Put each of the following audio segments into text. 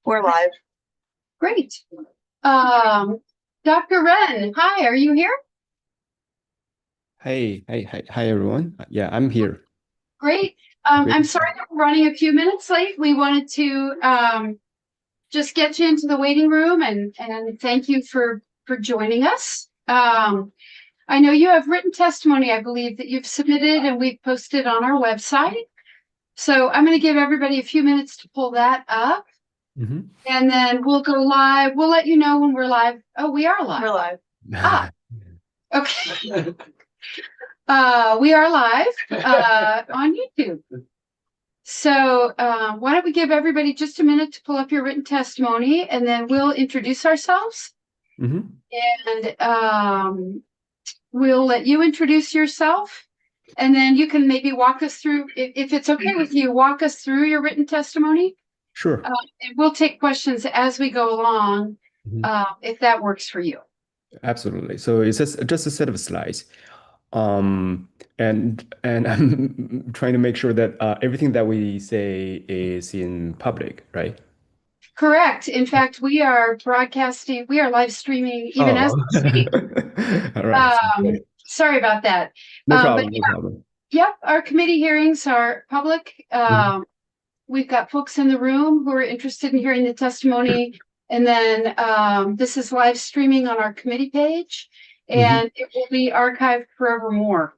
We're live. Great. Dr. Wren, hi, are you here? Hi, everyone. Yeah, I'm here. Great. Great. I'm sorry that we're running a few minutes late. We wanted to just get you into the waiting room and thank you for joining us. I know you have written testimony, I believe, that you've submitted and we've posted on our website. So I'm going to give everybody a few minutes to pull that up. Mhm. And then we'll go live. We'll let you know when we're live. Oh, we are live. We're live. Okay. We are live on YouTube. So why don't we give everybody just a minute to pull up your written testimony, and then we'll introduce ourselves. Mhm. And we'll let you introduce yourself, and then you can maybe walk us through, if it's okay with you, walk us through your written testimony. Sure. And we'll take questions as we go along, if that works for you. Absolutely. So it's just a set of slides. And I'm trying to make sure that everything that we say is in public, right? Correct. In fact, we are broadcasting, we are live streaming even as we speak. All right. Sorry about that. No But problem. No problem. Yep, our committee hearings are public. We've got folks in the room who are interested in hearing the testimony. And then this is live streaming on our committee page, and it will be archived forevermore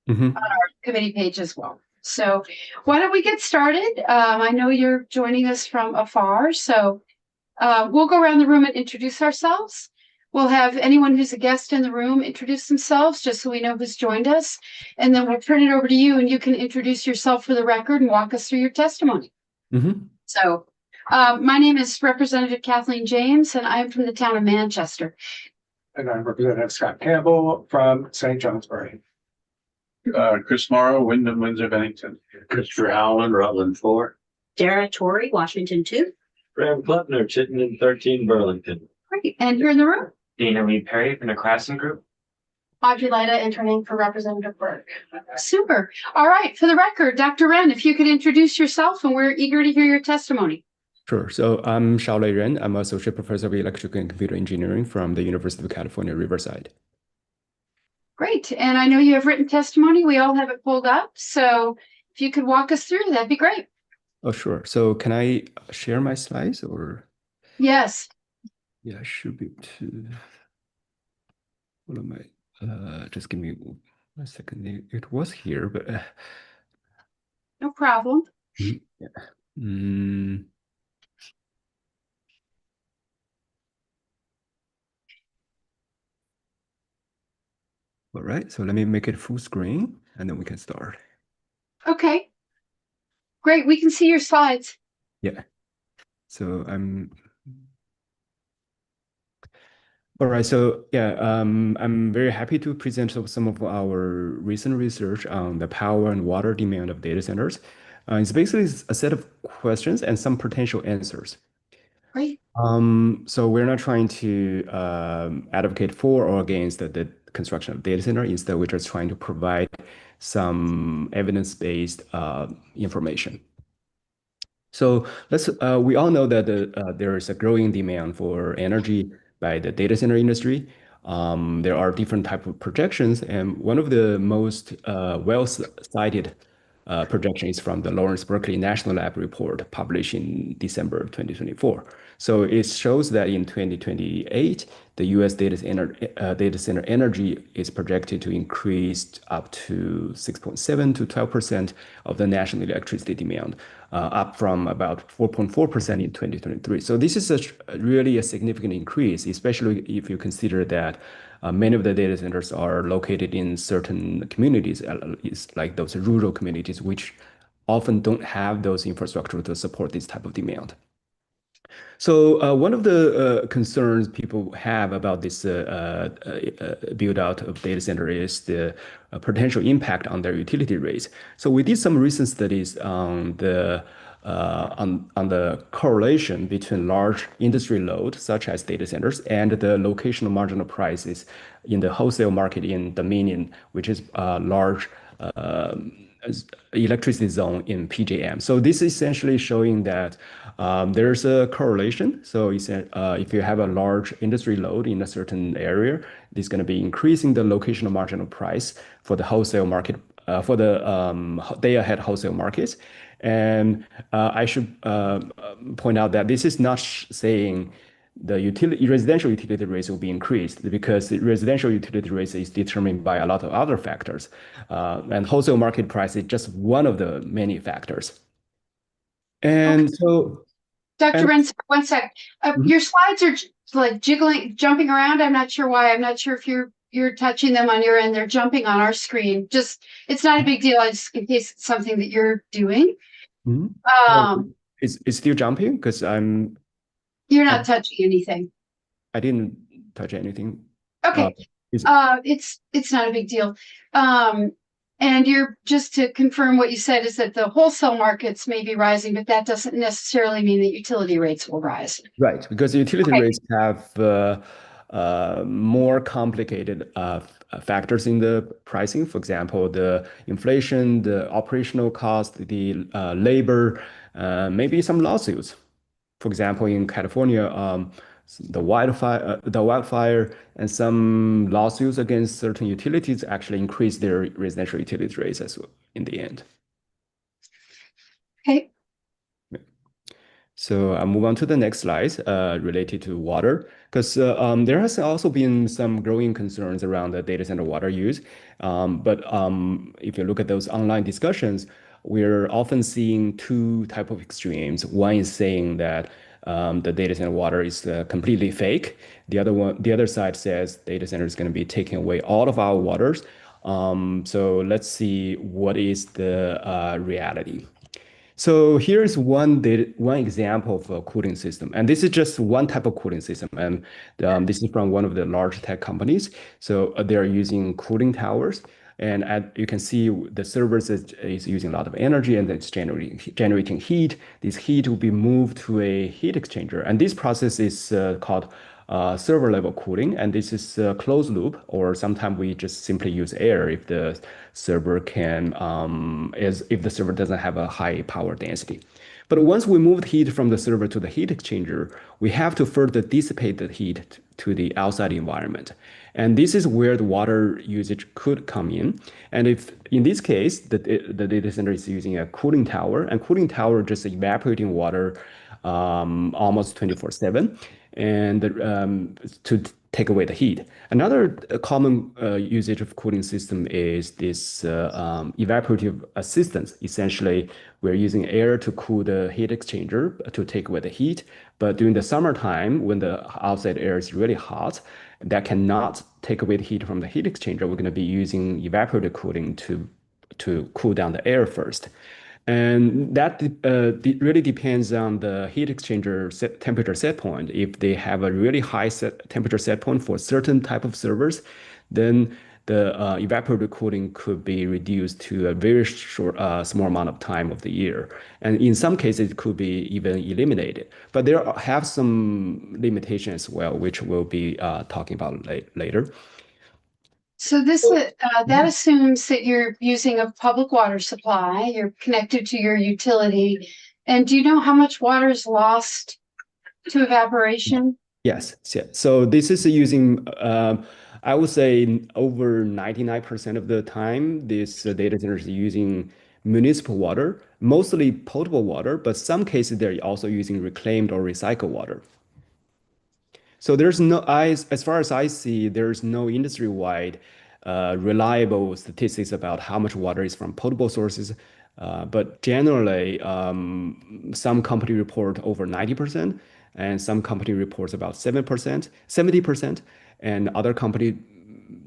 on our committee page as well. So why don't we get started? I know you're joining us from afar, so we'll go around the room and introduce ourselves. We'll have anyone who's a guest in the room introduce themselves just so we know who's joined us. And then we'll turn it over to you and you can introduce yourself for the record and walk us through your testimony. So my name is Representative Kathleen James, and I'm from the town of Manchester. And I'm Representative Scott Campbell from St. Johnsbury. Chris Morrow, Wyndham, Windsor, Bennington. Christopher Allen, Rutland 4. Dara Torrey, Washington 2. Graham Kleppner, Chittenden 13, Burlington. Great. And here in the room? Dana Lee Perry from the Craftsman Group. Audrey Lida, interning for Representative Burke. Super. All right. For the record, Dr. Wren, if you could introduce yourself, and we're eager to hear your testimony. Sure. So I'm Xiaolei Ren. I'm Associate Professor of Electrical and Computer Engineering from the University of California, Riverside. Great. And I know you have written testimony. We all have it pulled up. So if you could walk us through, that'd be great. Oh, sure. So can I share my slides or? Yes. Yeah, I should be able to. What am I? Just give me 1 second. It was here, but no problem. Yeah. All right, so let me make it full screen and then we can start. Okay. Great, we can see your slides. Yeah. So all right, so yeah, I'm very happy to present some of our recent research on the power and water demand of data centers. It's basically a set of questions and some potential answers. Great. So we're not trying to advocate for or against the construction of data center. Instead, we're just trying to provide some evidence-based information. So we all know that there is a growing demand for energy by the data center industry. There are different types of projections, and one of the most well-cited projection is from the Lawrence Berkeley National Lab report published in December 2024. So it shows that in 2028, the U.S. data center energy is projected to increase up to 6.7 to 12% of the national electricity demand, up from about 4.4% in 2023. So this is really a significant increase, especially if you consider that many of the data centers are located in certain communities, like those rural communities, which often don't have those infrastructure to support this type of demand. So one of the concerns people have about this build out of data center is the potential impact on their utility rates. So we did some recent studies on the correlation between large industry load, such as data centers, and the locational marginal prices in the wholesale market in Dominion, which is a large electricity zone in PJM. So this is essentially showing that There's a correlation. So you said if you have a large industry load in a certain area, it's going to be increasing the locational marginal price for the wholesale market, for the day-ahead wholesale markets. And I should point out that this is not saying the residential utility rates will be increased, because the residential utility rates is determined by a lot of other factors. And wholesale market price is just one of the many factors. And so, Dr. and Renz, one sec. Mhm. Your slides are like jumping around. I'm not sure why. I'm not sure if you're touching them on your end. They're jumping on our screen. Just, it's not a big deal. I just, in case it's something that you're doing. Mhm. Um, It's still jumping because you're I, not touching anything. I didn't touch anything. Okay. Is It's not a big deal. And you're, just to confirm what you said, is that the wholesale markets may be rising, but that doesn't necessarily mean that utility rates will rise. right, because utility Okay. rates have more complicated factors in the pricing. For example, the inflation, the operational cost, the labor, maybe some lawsuits. For example, in California, the wildfire and some lawsuits against certain utilities actually increased their residential utility rates as well in the end. Okay. So I'll move on to the next slide related to water, because there has also been some growing concerns around the data center water use. But if you look at those online discussions, we're often seeing two type of extremes. One is saying that the data center water is completely fake. The other side says data center is going to be taking away all of our waters. So let's see what is the reality. So here's one example of a cooling system, and this is just one type of cooling system, and this is from one of the large tech companies. So they are using cooling towers, and you can see the servers is using a lot of energy, and it's generating heat. This heat will be moved to a heat exchanger, and this process is called server level cooling, and this is closed loop, or sometimes we just simply use air if the server if the server doesn't have a high power density. But once we move heat from the server to the heat exchanger, we have to further dissipate the heat to the outside environment. And this is where the water usage could come in. And if in this case, the data center is using a cooling tower, and cooling tower just evaporating water almost 24/7, and to take away the heat. Another common usage of cooling system is this evaporative assistance. Essentially, we're using air to cool the heat exchanger to take away the heat. But during the summertime, when the outside air is really hot, that cannot take away the heat from the heat exchanger. We're going to be using evaporative cooling to cool down the air first. And that really depends on the heat exchanger temperature set point. If they have a really high temperature set point for certain type of servers, then the evaporative cooling could be reduced to a very short, small amount of time of the year. And in some cases, it could be even eliminated. But there have some limitations as well, which we'll be talking about later. So this that assumes that you're using a public water supply, you're connected to your utility. And do you know how much water is lost to evaporation? Yes. So this is using, I would say over 99% of the time, this data center is using municipal water, mostly potable water, but some cases they're also using reclaimed or recycled water. So there's no, as far as I see, there's no industry-wide reliable statistics about how much water is from potable sources. But generally, some company report over 90%, and some company reports about 7%, 70%, and other company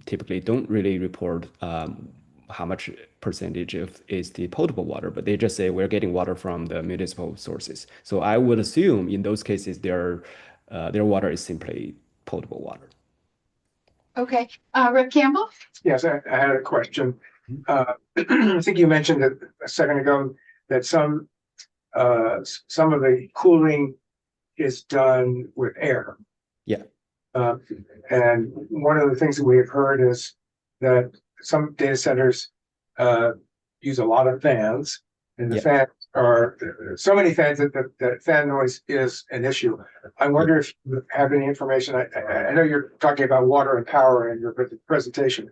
typically don't really report how much percentage is the potable water, but they just say we're getting water from the municipal sources. So I would assume in those cases their water is simply potable water. Okay. Rep Campbell? Yes, I had a question. I think you mentioned that a second ago that some of the cooling is done with air. Yeah. And one of the things that we have heard is that some data centers use a lot of fans, and the Yeah. fans are so many fans that fan noise is an issue. I wonder if you have any information. I know you're talking about water and power in your presentation,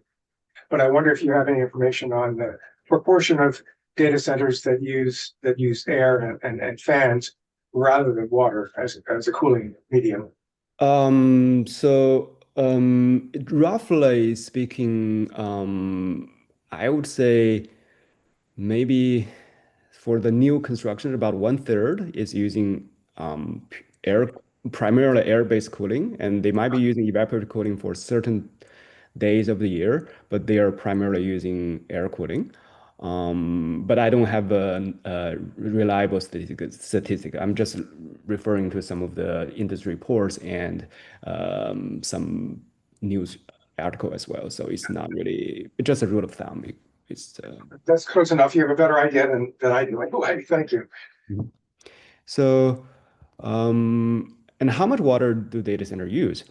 but I wonder if you have any information on the proportion of data centers that use air and fans rather than water as a cooling medium. Roughly speaking, I would say maybe for the new construction, about 1/3 is using air, primarily air-based cooling, and they might be using evaporative cooling for certain days of the year, but they are primarily using air cooling. But I don't have a reliable statistic. I'm just referring to some of the industry reports and some news article as well. So it's not really, it's just a rule of thumb. It's That's close enough. You have a better idea than I do. Anyway, thank you. so, and how much water do data center use?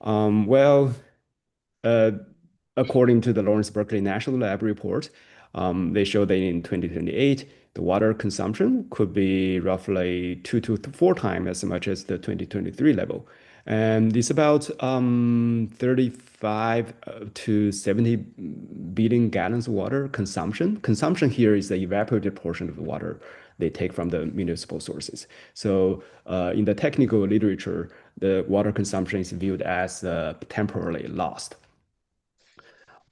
Well, uh, according to the Lawrence Berkeley National Lab report, they show that in 2028, the water consumption could be roughly 2 to 4 times as much as the 2023 level. And it's about 35 to 70 billion gallons of water consumption. Consumption here is the evaporated portion of the water they take from the municipal sources. So in the technical literature, the water consumption is viewed as temporarily lost.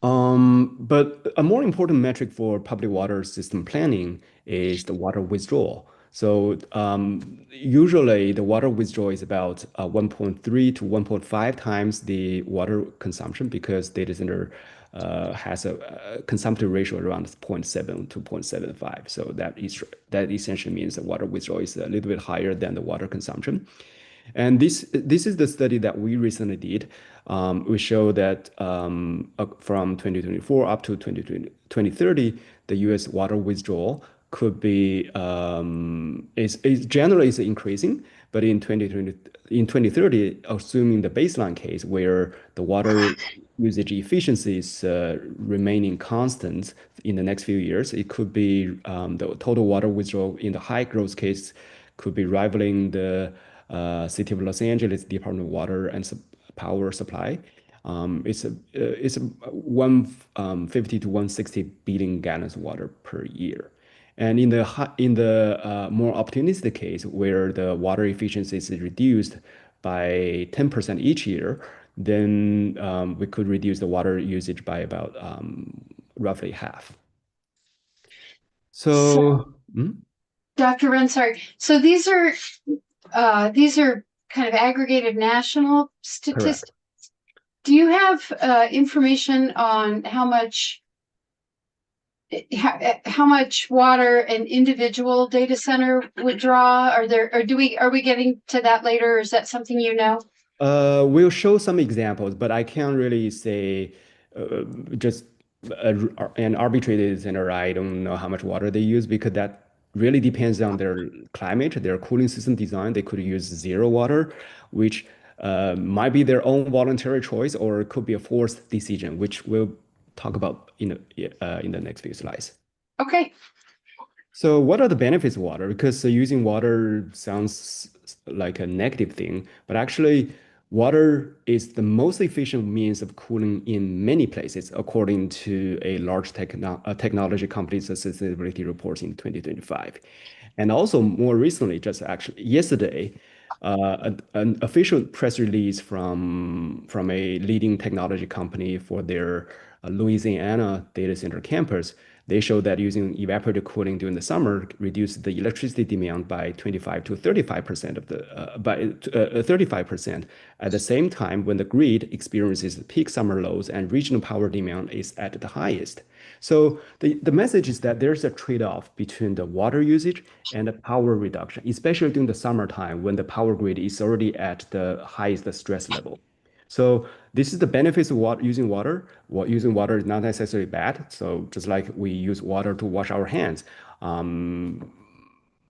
But a more important metric for public water system planning is the water withdrawal. So usually the water withdrawal is about 1.3 to 1.5 times the water consumption because data center has a consumptive ratio around 0.7 to 0.75. So that essentially means the water withdrawal is a little bit higher than the water consumption. And this is the study that we recently did. We show that from 2024 up to 2030, the U.S. water withdrawal could be is generally is increasing, but in 2030, assuming the baseline case where the water usage efficiency is remaining constant in the next few years, it could be the total water withdrawal in the high growth case could be rivaling the City of Los Angeles Department of Water and Power Supply. It's 150 to 160 billion gallons of water per year. And in the more optimistic case, where the water efficiency is reduced by 10% each year, then we could reduce the water usage by about roughly half. So, Dr. Ren, sorry. So these are kind of aggregated national statistics. correct. Do you have information on how much water an individual data center would draw? Are we getting to that later? Or is that something you know? We'll show some examples, but I can't really say just an arbitrary center. I don't know how much water they use because that really depends on their climate, their cooling system design. They could use zero water, which might be their own voluntary choice, or it could be a forced decision, which we'll talk about in the next few slides. Okay. So what are the benefits of water? Because using water sounds like a negative thing, but actually water is the most efficient means of cooling in many places, according to a large technology company's sustainability report in 2025. And also more recently, just actually yesterday, an official press release from a leading technology company for their Louisiana data center campus, they showed that using evaporative cooling during the summer reduced the electricity demand by 25 to 35% of the by 35%. At the same time, when the grid experiences peak summer loads and regional power demand is at the highest. So the message is that there's a trade-off between the water usage and the power reduction, especially during the summertime when the power grid is already at the highest stress level. So this is the benefits of using water. Using water is not necessarily bad. So just like we use water to wash our hands,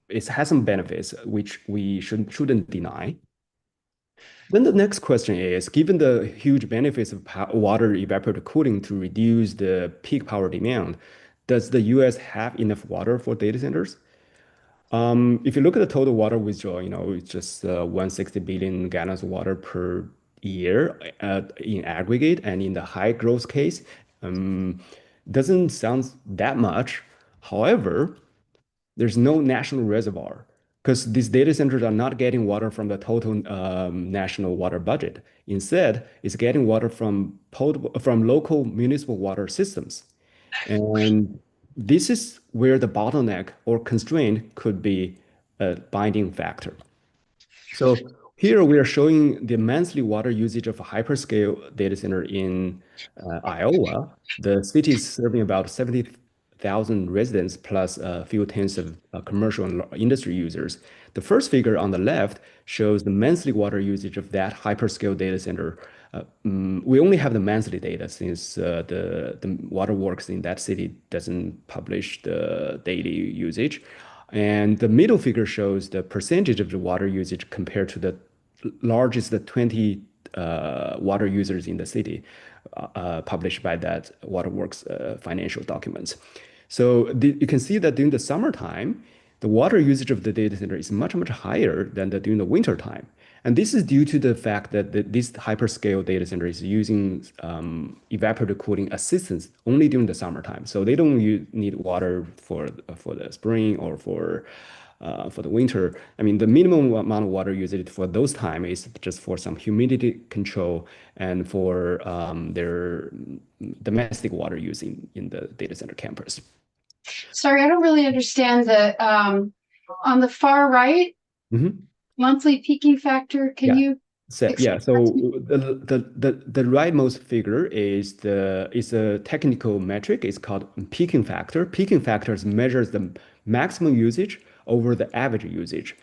it has some benefits which we shouldn't deny. Then the next question is, given the huge benefits of water evaporative cooling to reduce the peak power demand, does the US have enough water for data centers? If you look at the total water withdrawal, it's just 160 billion gallons of water per year in aggregate, and in the high growth case, doesn't sound that much. However, there's no national reservoir because these data centers are not getting water from the total national water budget. Instead, it's getting water from local municipal water systems. And this is where the bottleneck or constraint could be a binding factor. So here we are showing the monthly water usage of a hyperscale data center in Iowa. The city is serving about 70,000 residents plus a few tens of commercial and industry users. The first figure on the left shows the monthly water usage of that hyperscale data center. We only have the monthly data since the waterworks in that city doesn't publish the daily usage. And the middle figure shows the percentage of the water usage compared to the largest 20 water users in the city, published by that waterworks financial documents. So you can see that during the summertime, the water usage of the data center is much, much higher than during the winter time. And this is due to the fact that this hyperscale data center is using evaporative cooling assistance only during the summertime. So they don't need water for the spring or for the winter. I mean, the minimum amount of water usage for those time is just for some humidity control and for their domestic water use in the data center campus. Sorry, I don't really understand on the far right, monthly peaking factor. Can you? So the rightmost figure is a technical metric. It's called peaking factor. Peaking factors measures the maximum usage over the average usage.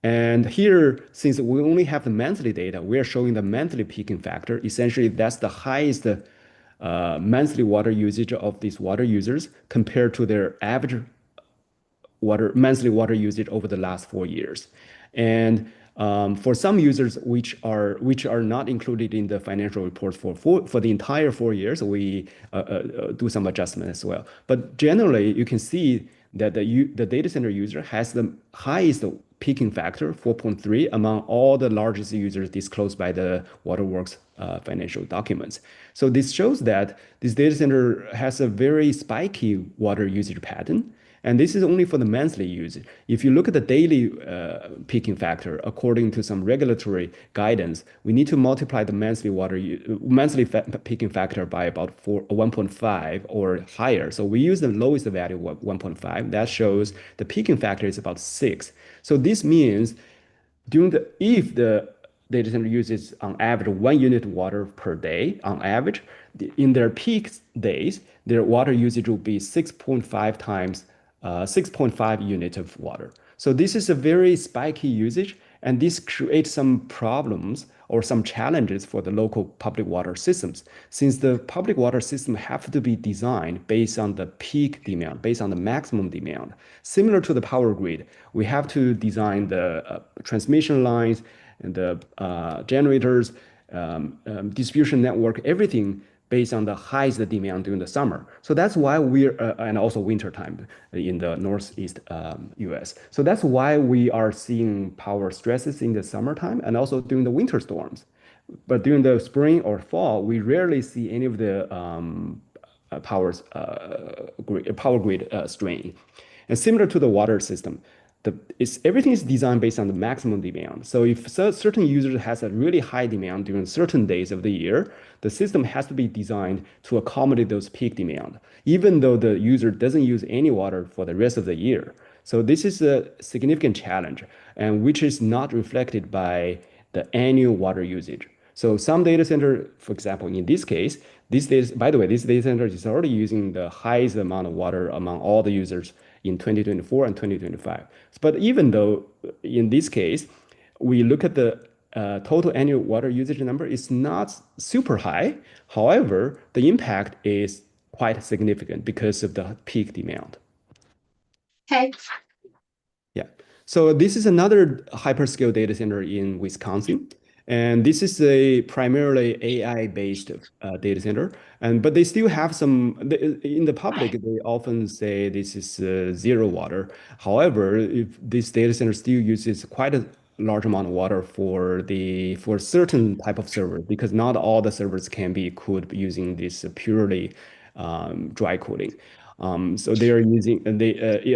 And here, since we only have the monthly data, we are showing the monthly peaking factor. Essentially, that's the highest monthly water usage of these water users compared to their average monthly water usage over the last 4 years. And for some users which are not included in the financial reports for the entire 4 years, we do some adjustment as well. But generally, you can see that the data center user has the highest peaking factor, 4.3, among all the largest users disclosed by the Waterworks financial documents. So this shows that this data center has a very spiky water usage pattern. And this is only for the monthly use. If you look at the daily peaking factor, according to some regulatory guidance, we need to multiply the monthly peaking factor by about 1.5 or higher. So we use the lowest value of 1.5. That shows the peaking factor is about 6. So this means if the data center uses on average 1 unit of water per day on average, in their peak days, their water usage will be 6.5 times 6.5 units of water. So this is a very spiky usage, and this creates some problems or some challenges for the local public water systems, since the public water system have to be designed based on the peak demand, based on the maximum demand. Similar to the power grid, we have to design the transmission lines and the generators, distribution network, everything based on the highest demand during the summer. So that's why and also winter time in the Northeast US. So that's why we are seeing power stresses in the summertime and also during the winter storms. But during the spring or fall, we rarely see any of the power grid strain. And similar to the water system, everything is designed based on the maximum demand. So if certain user has a really high demand during certain days of the year, the system has to be designed to accommodate those peak demand, even though the user doesn't use any water for the rest of the year. So this is a significant challenge, and which is not reflected by the annual water usage. So some data center, for example, in this case, this data center is already using the highest amount of water among all the users in 2024 and 2025. But even though in this case, we look at the total annual water usage number is not super high. However, the impact is quite significant because of the peak demand. Okay. Yeah. So this is another hyperscale data center in Wisconsin. And this is a primarily AI-based data center, but they still have some in the public. They often say this is zero water. However, if this data center still uses quite a large amount of water for certain type of server, because not all the servers can be cooled using this purely dry cooling. So they are using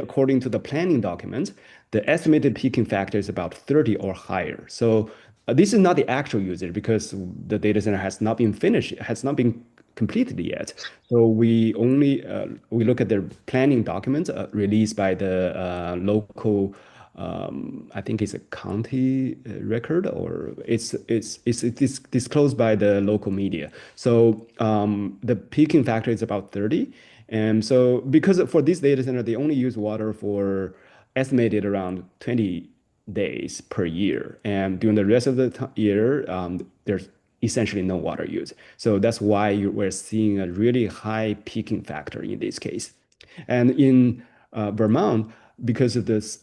according to the planning document, the estimated peaking factor is about 30 or higher. So this is not the actual usage because the data center has not been finished, has not been completed yet. So we only we look at the planning document released by the local. I think it's a county record, or it's disclosed by the local media. So the peaking factor is about 30. And so because for this data center, they only use water for estimated around 20 days per year. And during the rest of the year, there's essentially no water use. So that's why we're seeing a really high peaking factor in this case. And in Vermont, because of this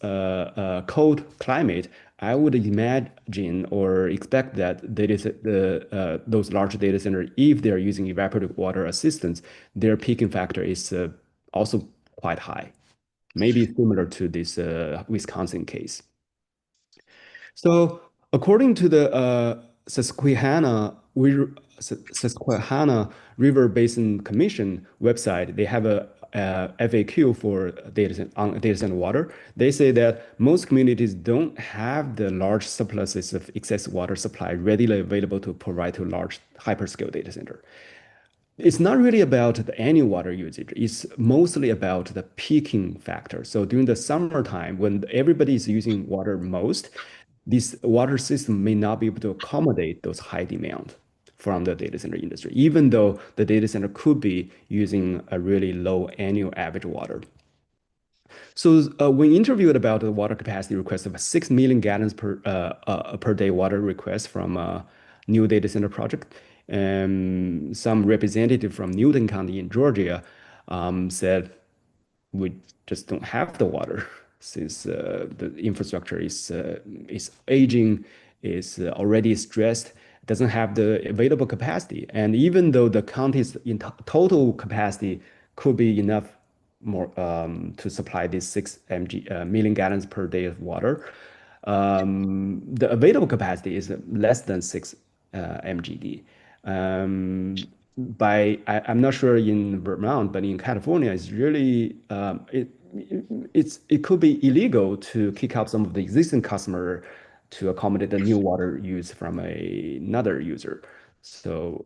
cold climate, I would imagine or expect that those large data centers, if they're using evaporative water assistance, their peaking factor is also quite high, maybe similar to this Wisconsin case. So according to the Susquehanna River Basin Commission website, they have a FAQ for data center water. They say that most communities don't have the large surpluses of excess water supply readily available to provide to large hyperscale data center. It's not really about the annual water usage. It's mostly about the peaking factor. So during the summertime, when everybody is using water most, this water system may not be able to accommodate those high demand from the data center industry, even though the data center could be using a really low annual average water. So when interviewed about the water capacity request of 6 million gallons per day water request from a new data center project, some representative from Newton County in Georgia said we just don't have the water since the infrastructure is aging, is already stressed, doesn't have the available capacity. And even though the county's in total capacity could be enough more to supply these 6 million gallons per day of water, the available capacity is less than 6 mgd. I'm not sure in Vermont, but in California, it's really it could be illegal to kick out some of the existing customer to accommodate the new water use from another user. So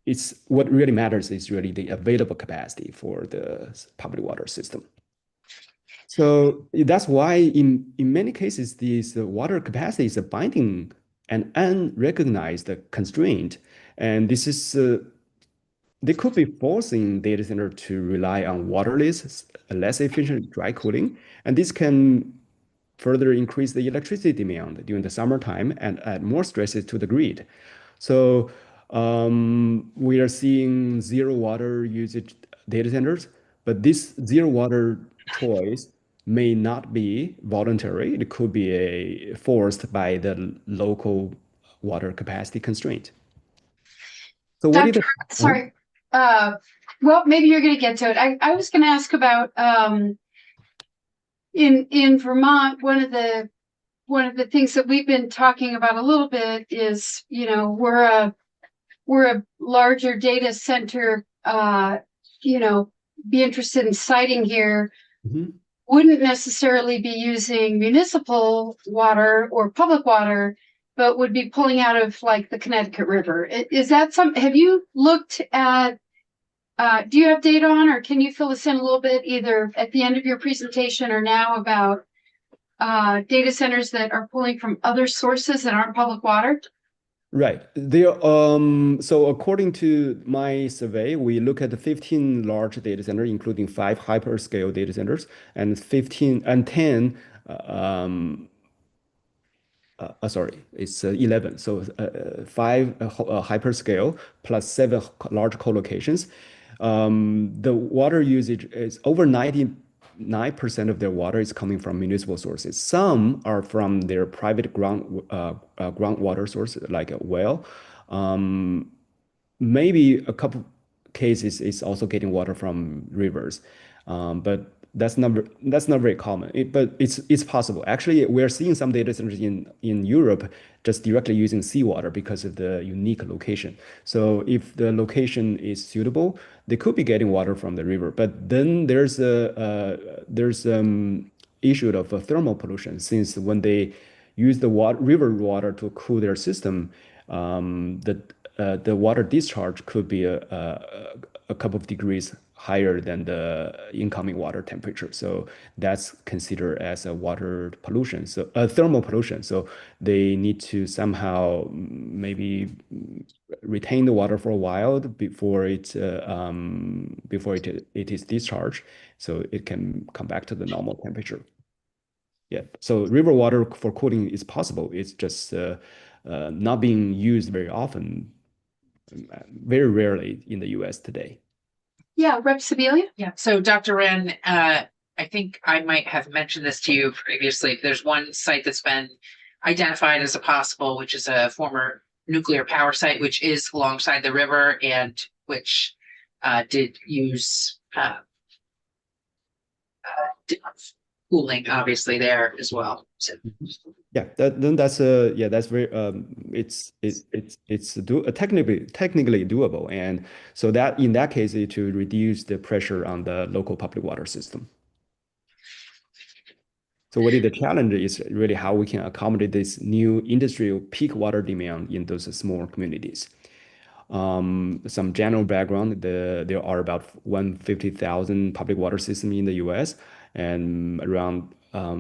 it's what really matters is really the available capacity for the public water system. So that's why in many cases, this water capacity is a binding and unrecognized constraint. And this is they could be forcing data center to rely on waterless, less efficient dry cooling, and this can further increase the electricity demand during the summertime and add more stresses to the grid. So we are seeing zero water usage data centers, but this zero water choice may not be voluntary. It could be forced by the local water capacity constraint. So what Dr. did Sorry. Well, maybe you're going to get to it. I was going to ask about in Vermont, one of the things that we've been talking about a little bit is, you know, we're a larger data center, you know, be interested in siting here. Mhm. Wouldn't necessarily be using municipal water or public water, but would be pulling out of like the Connecticut River. Is that have you looked at, do you have data on, or can you fill us in a little bit either at the end of your presentation or now about data centers that are pulling from other sources that aren't public water? Right. So according to my survey, we look at the 15 large data centers, including 5 hyperscale data centers and 10 sorry, it's 11. So 5 hyperscale plus 7 large co-locations. The water usage is over 90 9% of their water is coming from municipal sources. Some are from their private groundwater source, like a well. Um, Maybe a couple cases is also getting water from rivers, but that's not very common. But it's possible. Actually, we're seeing some data centers in Europe just directly using seawater because of the unique location. So if the location is suitable, they could be getting water from the river. But then there's issue of thermal pollution, since when they use the river water to cool their system, the water discharge could be a couple of degrees higher than the incoming water temperature. So that's considered as a water pollution, so thermal pollution. So they need to somehow maybe retain the water for a while before it is discharged, so it can come back to the normal temperature. Yeah, so river water for cooling is possible. It's just not being used very often, very rarely in the US today. Yeah, Rep. Sibelia? Yeah, so Dr. Wren, I think I might have mentioned this to you previously. There's one site that's been identified as a possible, which is a former nuclear power site, which is alongside the river and which did use cooling, obviously, there as well. So. Yeah, that's that's very technically doable, and so that in that case it to reduce the pressure on the local public water system. So what is the challenge is really how we can accommodate this new industrial peak water demand in those small communities. Some general background, there are about 150,000 public water systems in the US and around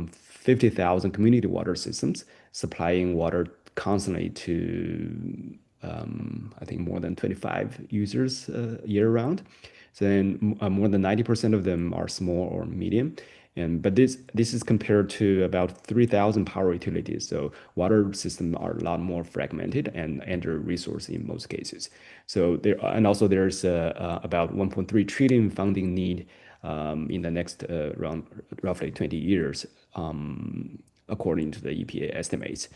50,000 community water systems supplying water constantly to, I think, more than 25 users year round. So then more than 90% of them are small or medium. But this is compared to about 3,000 power utilities. So water systems are a lot more fragmented and under resourced in most cases. So also there's about 1.3 trillion funding need in the next roughly 20 years, according to the EPA estimates.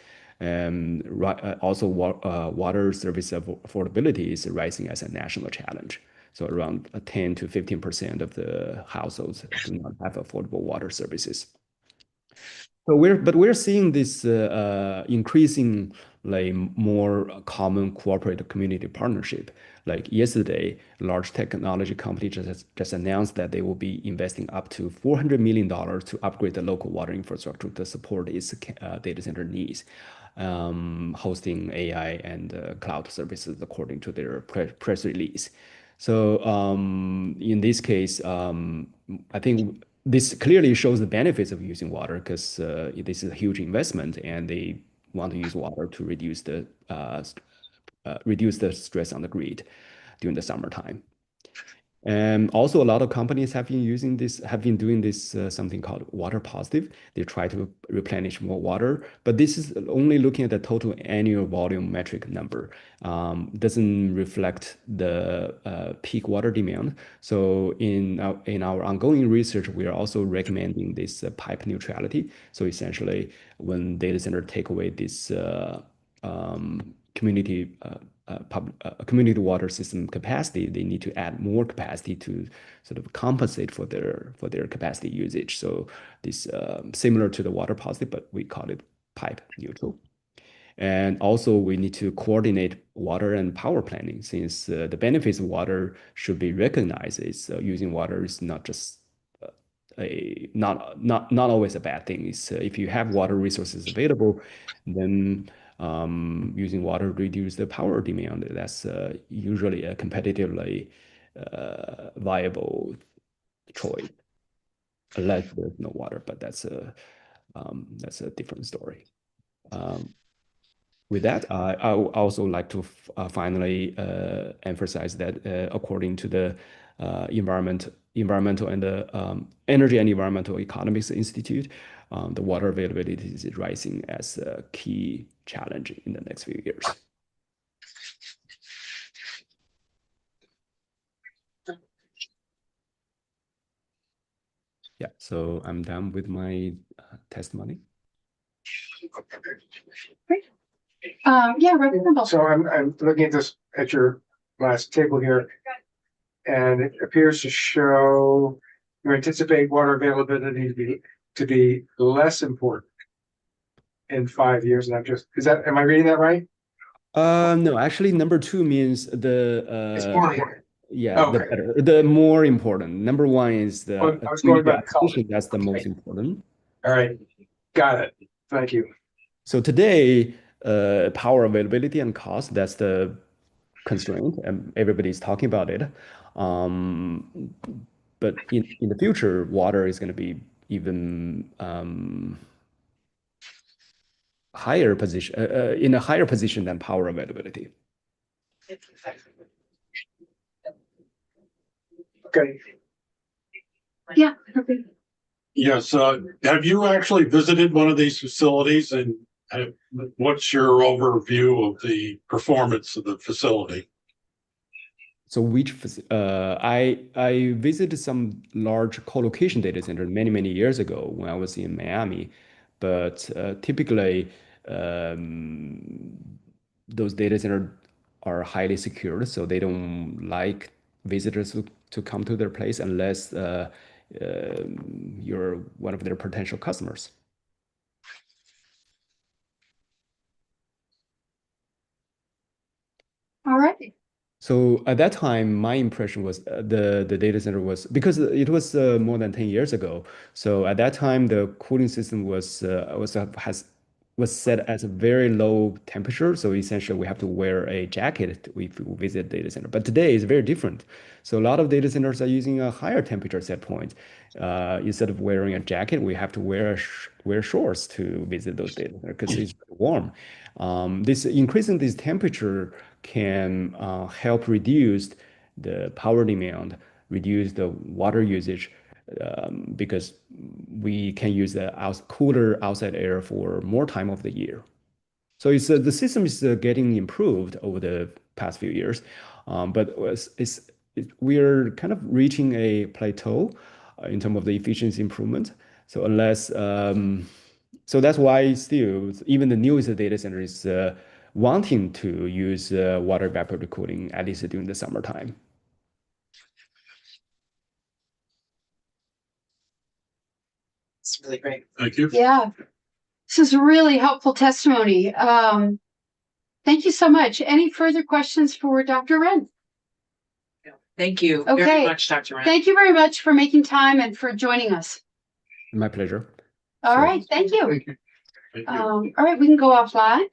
Also, water service affordability is rising as a national challenge. So around 10 to 15% of the households do not have affordable water services. So we're seeing this increasing like more common cooperative community partnership. Like yesterday, a large technology company just announced that they will be investing up to $400 million to upgrade the local water infrastructure to support its data center needs, hosting AI and cloud services according to their press release. So in this case, I think this clearly shows the benefits of using water because this is a huge investment, and they want to use water to reduce the stress on the grid during the summertime. And also, a lot of companies have been doing this something called water positive. They try to replenish more water, but this is only looking at the total annual volume metric number. Doesn't reflect the peak water demand. So in our ongoing research, we are also recommending this pipe neutrality. So essentially, when data center take away this community community water system capacity, they need to add more capacity to sort of compensate for their capacity usage. So this similar to the water positive, but we call it pipe neutral. And also we need to coordinate water and power planning, since the benefits of water should be recognized. Is using water is not just not always a bad thing. It's if you have water resources available, then using water to reduce the power demand. That's usually a competitively viable choice, unless there's no water. But that's a different story. With that, I would also like to finally emphasize that according to the Environmental and the Energy and Environmental Economics Institute, the water availability is rising as a key challenge in the next few years. Yeah, so I'm done with my testimony. Yeah, Representative Ball. So I'm looking at this, at your last table here. And it appears to show you anticipate water availability to be less important in 5 years. And I'm just, am I reading that right? No, actually, number two means the It's more important. yeah, the Okay. better, the more important. Number one is the I was going by the color. application, that's the most important. All right. Got it. Thank you. So today, power availability and cost, that's the constraint, and everybody's talking about it. But in the future, water is going to be even higher position, in a higher position than power availability. Okay. Yeah. Yes, have you actually visited one of these facilities and what's your overview of the performance of the facility? So I visited some large co-location data center many years ago when I was in Miami, but typically those data centers are highly secured, so they don't like visitors to come to their place unless you're one of their potential customers. All right. So at that time, my impression was the data center was, because it was more than 10 years ago. So at that time, the cooling system was set at a very low temperature. So essentially, we have to wear a jacket if we visit data center. But today is very different. So a lot of data centers are using a higher temperature set point. Instead of wearing a jacket, we have to wear shorts to visit those data centers because it's warm. This increasing this temperature can help reduce the power demand, reduce the water usage, because we can use the cooler outside air for more time of the year. So the system is getting improved over the past few years, but we are kind of reaching a plateau in terms of the efficiency improvement. So so that's why still even the newest data center is wanting to use water evaporative cooling, at least during the summertime. It's really great. Thank you. Yeah. This is really helpful testimony. Thank you so much. Any further questions for Dr. Wren? Thank you Okay. very much, Dr. Wren. Thank you very much for making time and for joining us. My pleasure. All So- right. Thank you. Thank you. Thank you. All right. We can go offline.